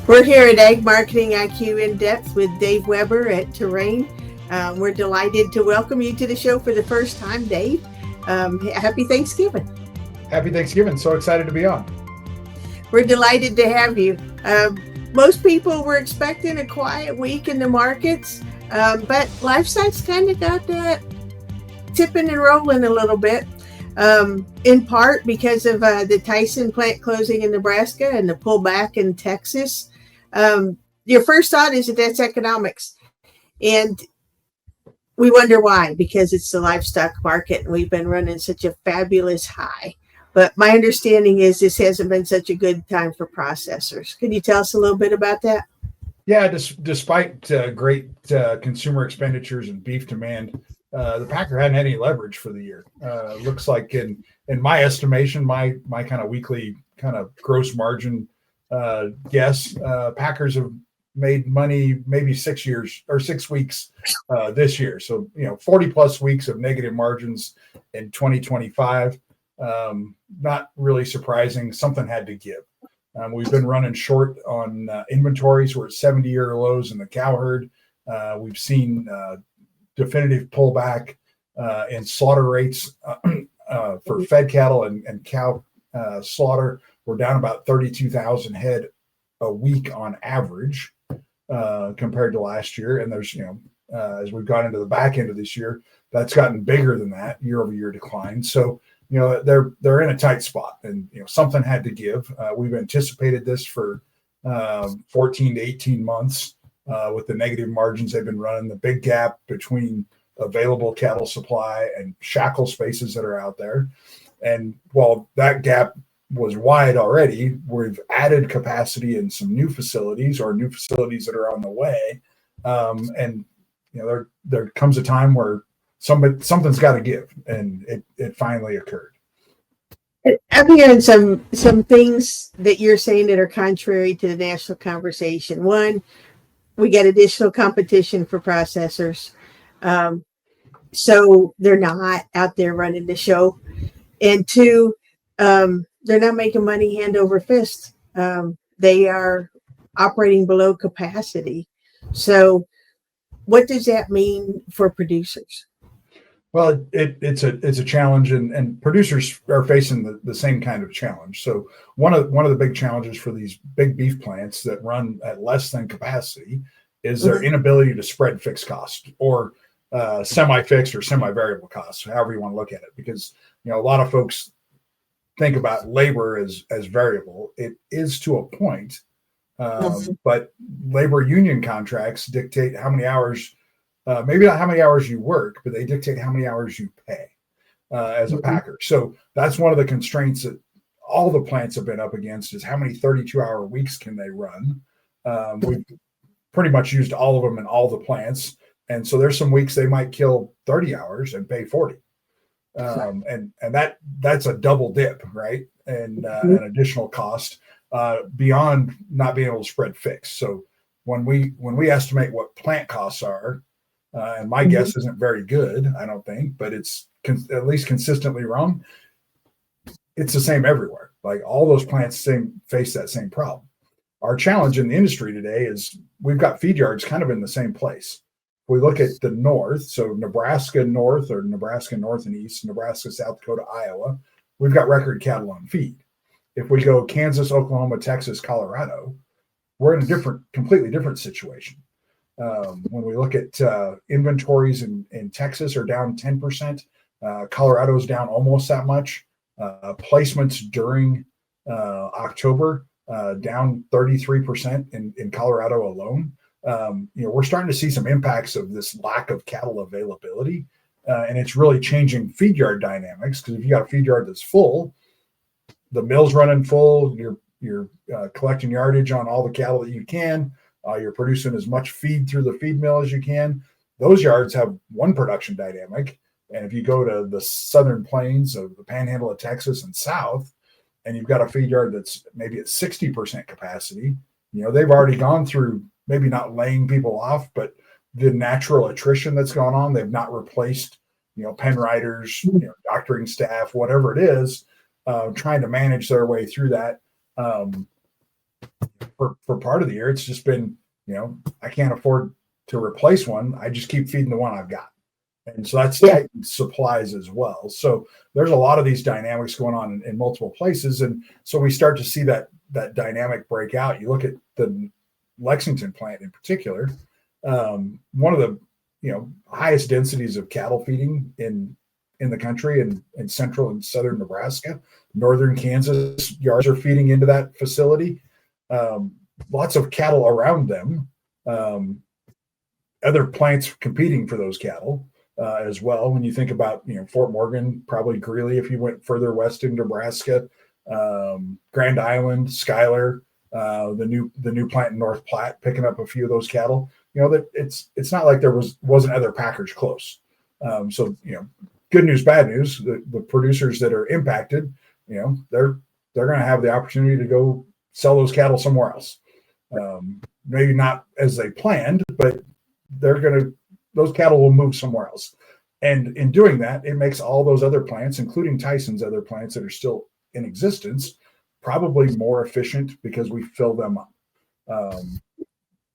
We're here at Ag Marketing IQ In Depth with Dave Weaber at Terrain. We're delighted to welcome you to the show for the first time, Dave. Happy Thanksgiving. Happy Thanksgiving. So excited to be on. We're delighted to have you. Most people were expecting a quiet week in the markets, but livestock's kind of got that tipping and rolling a little bit. In part because of the Tyson plant closing in Nebraska and the pullback in Texas. Your first thought is that that's economics. And we wonder why, because it's the livestock market and we've been running such a fabulous high. But my understanding is this hasn't been such a good time for processors. Can you tell us a little bit about that? Yeah, despite great consumer expenditures and beef demand, the packer hadn't had any leverage for the year. Looks like in my estimation, my kind of weekly kind of gross margin guess, packers have made money maybe 6 weeks this year. So 40 plus weeks of negative margins in 2025. Not really surprising. Something had to give. We've been running short on inventories. We're at 70-year lows in the cow herd. We've seen definitive pullback in slaughter rates for fed cattle and cow slaughter. We're down about 32,000 head a week on average compared to last year. And there's, as we've gone into the back end of this year, that's gotten bigger than that year-over-year decline. So, they're in a tight spot, and something had to give. We've anticipated this for 14 to 18 months with the negative margins they've been running, the big gap between available cattle supply and shackle spaces that are out there. And while that gap was wide already, we've added capacity in some new facilities or new facilities that are on the way. And there comes a time where something's got to give, and it finally occurred. I'm hearing some things that you're saying that are contrary to the national conversation. One, we get additional competition for processors, so they're not out there running the show. And two, they're not making money hand over fist. They are operating below capacity. So what does that mean for producers? Well, it's a challenge, and producers are facing the same kind of challenge. So one of the big challenges for these big beef plants that run at less than capacity is their inability to spread fixed costs or semi-fixed or semi-variable costs, however you want to look at it. Because a lot of folks think about labor as variable. It is to a point, but labor union contracts dictate how many hours. Maybe not how many hours you work, but they dictate how many hours you pay as a packer. So that's one of the constraints that all the plants have been up against is how many 32-hour weeks can they run. We've pretty much used all of them in all the plants. And so there's some weeks they might kill 30 hours and pay 40. And that's a double dip, right? And an additional cost beyond not being able to spread fixed. So when we estimate what plant costs are, and my guess isn't very good, I don't think, but it's at least consistently wrong. It's the same everywhere. Like all those plants face that same problem. Our challenge in the industry today is we've got feed yards kind of in the same place. If we look at the north, so Nebraska North or Nebraska North and East, Nebraska, South Dakota, Iowa, we've got record cattle on feed. If we go Kansas, Oklahoma, Texas, Colorado, we're in a completely different situation. When we look at inventories in Texas are down 10%, Colorado's down almost that much. Placements during October down 33% in Colorado alone. We're starting to see some impacts of this lack of cattle availability, and it's really changing feed yard dynamics. Because if you got a feed yard that's full, the mill's running full, you're collecting yardage on all the cattle that you can. You're producing as much feed through the feed mill as you can. Those yards have one production dynamic. And if you go to the southern plains of the panhandle of Texas and south, and you've got a feed yard that's pen at 60% capacity, they've already gone through maybe not laying people off, but the natural attrition that's gone on. They've not replaced, pen riders, doctoring staff, whatever it is, trying to manage their way through that. for part of the year, it's just been, I can't afford to replace one. I just keep feeding the one I've got. And so that's tightened supplies as well. So there's a lot of these dynamics going on in multiple places. And so we start to see that dynamic break out. You look at the Lexington plant in particular, one of the highest densities of cattle feeding in the country, and in central and southern Nebraska. Northern Kansas yards are feeding into that facility. Lots of cattle around them. Other plants competing for those cattle as well. When you think about Fort Morgan, probably Greeley if you went further west in Nebraska, Grand Island, Schuyler, the new plant in North Platte picking up a few of those cattle. That it's not like there wasn't other packers close. So good news, bad news. The producers that are impacted, they're going to have the opportunity to go sell those cattle somewhere else. Maybe not as they planned, but those cattle will move somewhere else. And in doing that, it makes all those other plants, including Tyson's other plants that are still in existence, probably more efficient because we fill them up.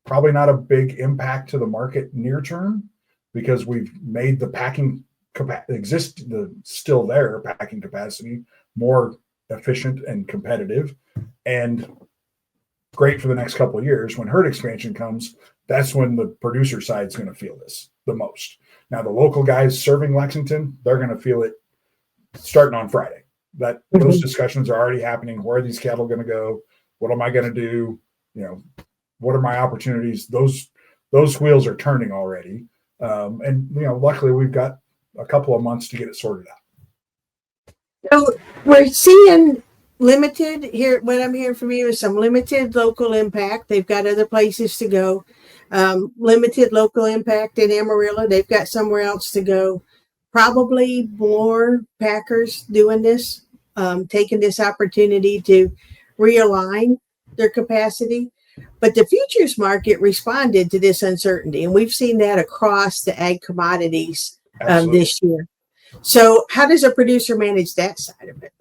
Probably not a big impact to the market near term because we've made the packing still there packing capacity more efficient and competitive, and great for the next couple of years. When herd expansion comes, that's when the producer side is going to feel this the most. Now, the local guys serving Lexington, they're going to feel it starting on Friday. Those discussions are already happening. Where are these cattle going to go? What am I going to do? What are my opportunities? Those wheels are turning already. And luckily we've got a couple of months to get it sorted out. So we're seeing limited here. What I'm hearing from you is some limited local impact. They've got other places to go. Limited local impact in Amarillo. They've got somewhere else to go. Probably more packers doing this, taking this opportunity to realign their capacity. But the futures market responded to this uncertainty, and we've seen that across the ag commodities this year. So how does a producer manage that side of it?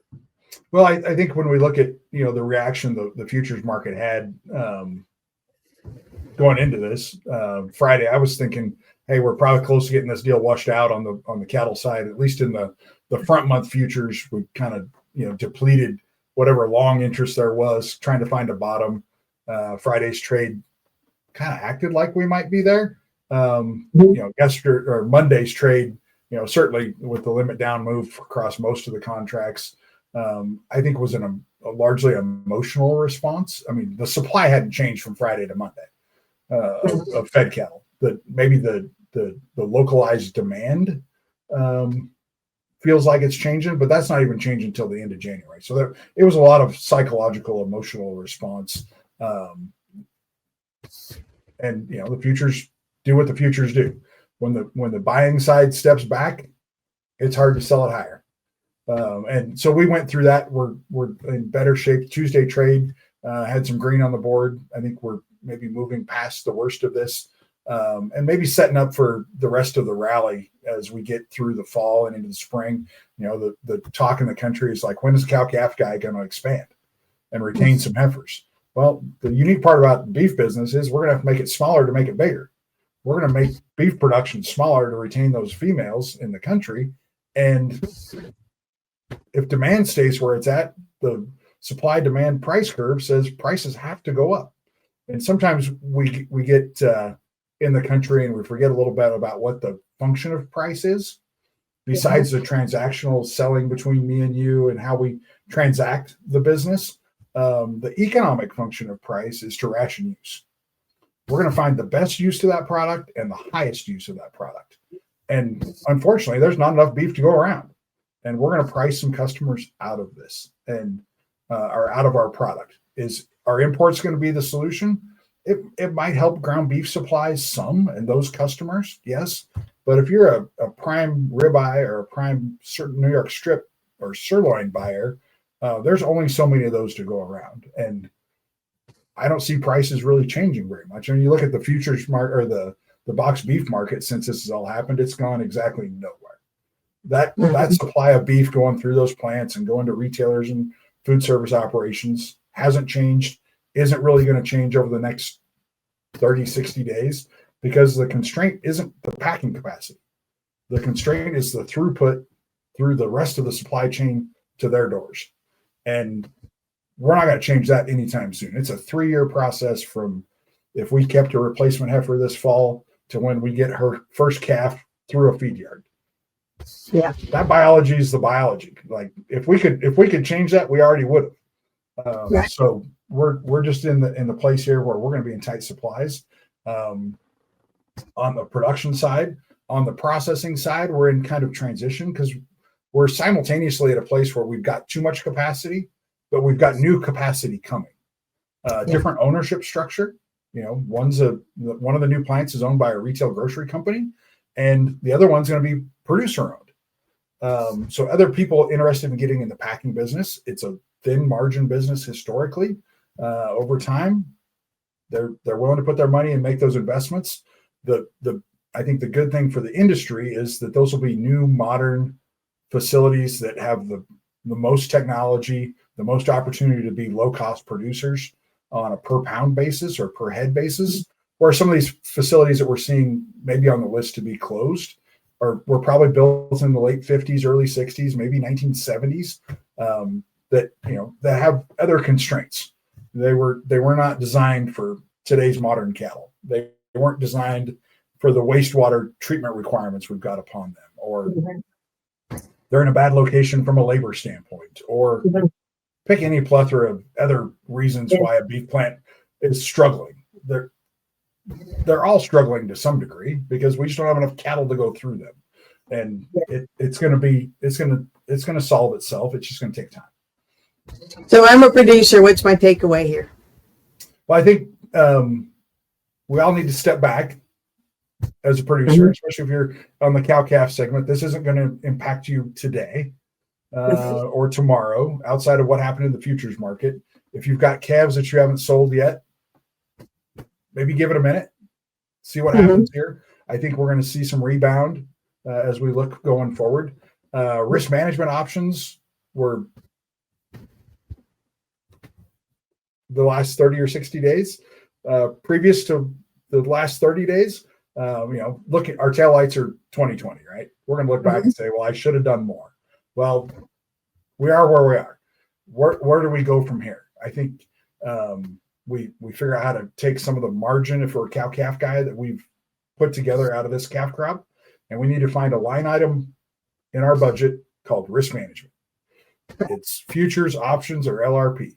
Well, I think when we look at the reaction the futures market had going into this Friday, I was thinking, hey, we're probably close to getting this deal washed out on the cattle side. At least in the front month futures, we kind of depleted whatever long interest there was, trying to find a bottom. Friday's trade kind of acted like we might be there. Yesterday or Monday's trade, certainly with the limit down move across most of the contracts, I think was a largely emotional response. I mean, the supply hadn't changed from Friday to Monday of fed cattle. Maybe the localized demand feels like it's changing, but that's not even changing until the end of January. So it was a lot of psychological, emotional response. And the futures do what the futures do. When the buying side steps back, it's hard to sell it higher. And so we went through that. We're in better shape. Tuesday trade had some green on the board. I think we're maybe moving past the worst of this, and maybe setting up for the rest of the rally as we get through the fall and into the spring. The talk in the country is like, when is cow-calf guy going to expand and retain some heifers? Well, the unique part about the beef business is we're going to have to make it smaller to make it bigger. We're going to make beef production smaller to retain those females in the country. And if demand stays where it's at, the supply-demand price curve says prices have to go up. And sometimes we get in the country and we forget a little bit about what the function of price is, besides the transactional selling between me and you and how we transact the business. The economic function of price is to ration use. We're going to find the best use to that product and the highest use of that product. And unfortunately, there's not enough beef to go around. And we're going to price some customers out of this and or out of our product. Is our imports going to be the solution? It might help ground beef supplies some and those customers, yes. But if you're a prime ribeye or a prime certain New York strip or sirloin buyer, there's only so many of those to go around. And I don't see prices really changing very much. I mean, you look at the futures market or the box beef market since this has all happened, it's gone exactly nowhere. That supply of beef going through those plants and going to retailers and food service operations hasn't changed. isn't really going to change over the next 30, 60 days because the constraint isn't the packing capacity. The constraint is the throughput through the rest of the supply chain to their doors. And we're not going to change that anytime soon. It's a 3-year process from if we kept a replacement heifer this fall to when we get her first calf through a feed yard. Yeah. That biology is the biology. Like if we could change that, we already would have. Right. So we're just in the place here where we're going to be in tight supplies. On the production side, on the processing side, we're in kind of transition because we're simultaneously at a place where we've got too much capacity, but we've got new capacity coming. Different ownership structure. You know, one of the new plants is owned by a retail grocery company, and the other one's going to be producer owned. So other people interested in getting in the packing business, it's a thin margin business historically. Over time, they're willing to put their money and make those investments. I think the good thing for the industry is that those will be new modern facilities that have the most technology, the most opportunity to be low cost producers on a per pound basis or per head basis, where some of these facilities that we're seeing maybe on the list to be closed were probably built in the late 50s, early 60s, maybe 1970s, that have other constraints. They were not designed for today's modern cattle. They weren't designed for the wastewater treatment requirements we've got upon them, or they're in a bad location from a labor standpoint, or pick any plethora of other reasons why a beef plant is struggling. They're all struggling to some degree because we just don't have enough cattle to go through them, and it's going to solve itself. It's just going to take time. So I'm a producer. What's my takeaway here? Well, I think we all need to step back as a producer, especially if you're on the cow-calf segment. This isn't going to impact you today or tomorrow outside of what happened in the futures market. If you've got calves that you haven't sold yet, maybe give it a minute, see what happens here. I think we're going to see some rebound as we look going forward. Risk management options were the last 30 or 60 days. Previous to the last 30 days, look at our tail lights are 2020, right? We're going to look back and say, well, I should have done more. Well, we are where we are. Where do we go from here? I think we figure out how to take some of the margin if we're a cow-calf guy that we've put together out of this calf crop, and we need to find a line item in our budget called risk management. It's futures, options, or LRP.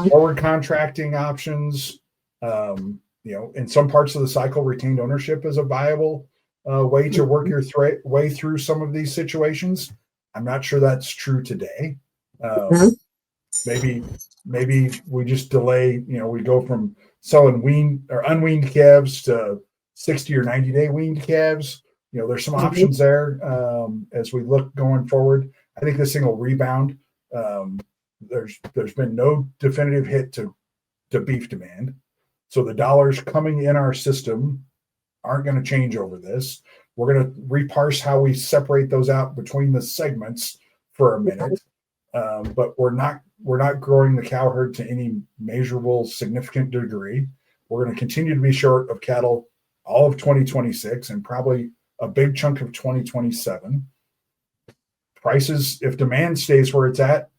Forward contracting options. In some parts of the cycle, retained ownership is a viable way to work your way through some of these situations. I'm not sure that's true today. Maybe we just delay. We go from selling weaned or unweaned calves to 60 or 90-day weaned calves. There's some options there as we look going forward. I think this thing will rebound. There's been no definitive hit to beef demand. So the dollars coming in our system aren't going to change over this. We're going to reparse how we separate those out between the segments for a minute. But we're not growing the cow herd to any measurable, significant degree. We're going to continue to be short of cattle all of 2026 and probably a big chunk of 2027. Prices, if demand stays where it's at,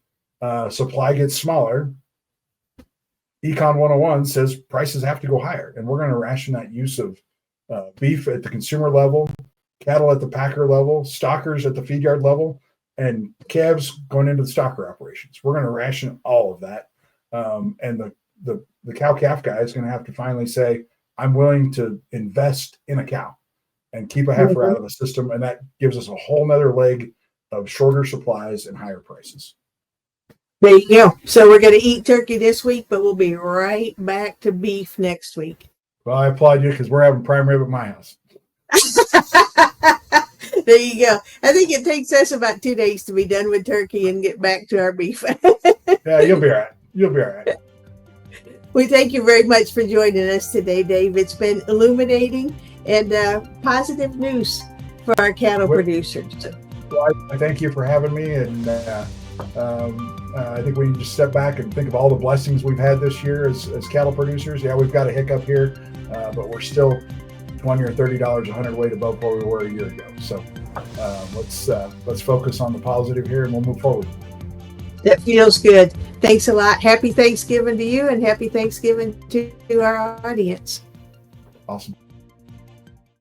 supply gets smaller. Econ 101 says prices have to go higher, and we're going to ration that use of beef at the consumer level, cattle at the packer level, stockers at the feed yard level, and calves going into the stocker operations. We're going to ration all of that. And the cow-calf guy is going to have to finally say, I'm willing to invest in a cow and keep a heifer out of the system. And that gives us a whole nother leg of shorter supplies and higher prices. There you go. So we're going to eat turkey this week, but we'll be right back to beef next week. Well, I applaud you because we're having prime rib at my house. There you go. I think it takes us about 2 days to be done with turkey and get back to our beef. Yeah, you'll be all right. You'll be all right. We thank you very much for joining us today, Dave. It's been illuminating and positive news for our cattle producers. Well, I thank you for having me, and I think we need to just step back and think of all the blessings we've had this year as cattle producers. Yeah, we've got a hiccup here, but we're still $20 or $30 a hundredweight above where we were a year ago. So let's focus on the positive here, and we'll move forward. That feels good. Thanks a lot. Happy Thanksgiving to you, and happy Thanksgiving to our audience. Awesome.